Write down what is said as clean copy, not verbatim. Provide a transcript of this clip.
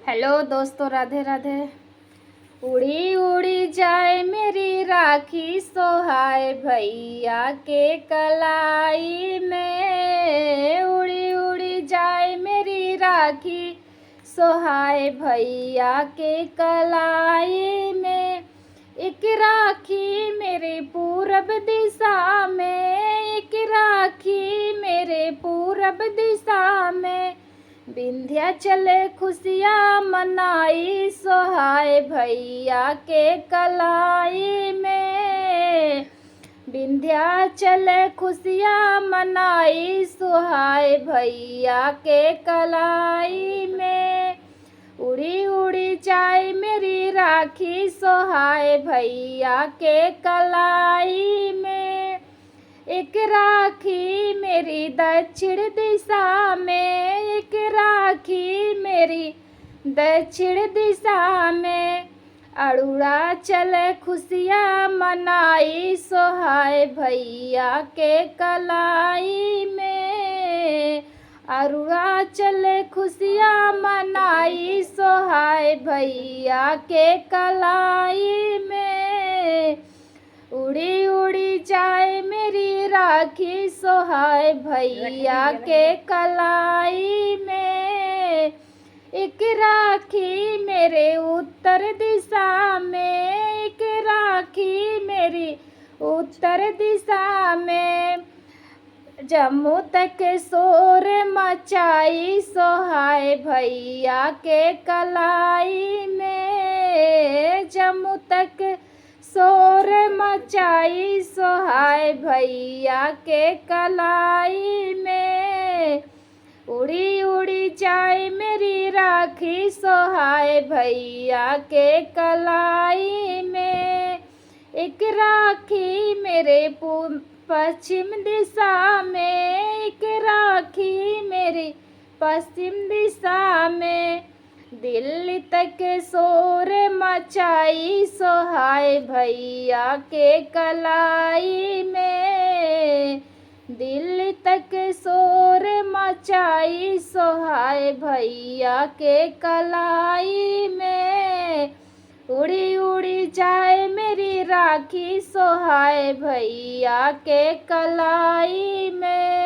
Hello दोस्तों, राधे राधे। उड़ी उड़ी जाए मेरी राखी सोहाए भैया के कलाई में। उड़ी उड़ी जाए मेरी राखी सोहाए भैया के कलाई में। एक राखी मेरे पूरब दिशा में, एक राखी मेरे पूरब दिशा में। विंध्याचल खुशियाँ मनाई सोहाए भैया के कलाई में। विंध्याचल खुशियाँ मनाई सोहाए भैया के कलाई में। उड़ी उड़ी जाए मेरी राखी सोहाए भैया के कलाई में। एक राखी मेरी दक्षिण दिशा में, एक राखी मेरी दक्षिण दिशा में। अरुणाचल खुशियाँ मनाई सोहाए भैया के कलाई में। अरुणाचल खुशियाँ मनाई सोहाए भैया के कलाई में। उड़ी उड़ी जाए मेरी राखी सोहाए भैया के कलाई में। एक राखी मेरे उत्तर दिशा में, एक राखी मेरी उत्तर दिशा में। जम्मू तक शोर मचाई सोहाए भैया के कलाई में। जम्मू तक शोर मचाई सोहाए भैया के कलाई में। उड़ी उड़ी जाए मेरी राखी सोहाए भैया के कलाई में। एक राखी मेरे पश्चिम दिशा में, एक राखी मेरी पश्चिम दिशा में। दिल्ली तक शोर मचाई सोहाए भैया के कलाई में। दिल्ली तक शोर मचाई सोहाए भैया के कलाई में। उड़ी उड़ी जाए मेरी राखी सोहाए भैया के कलाई में।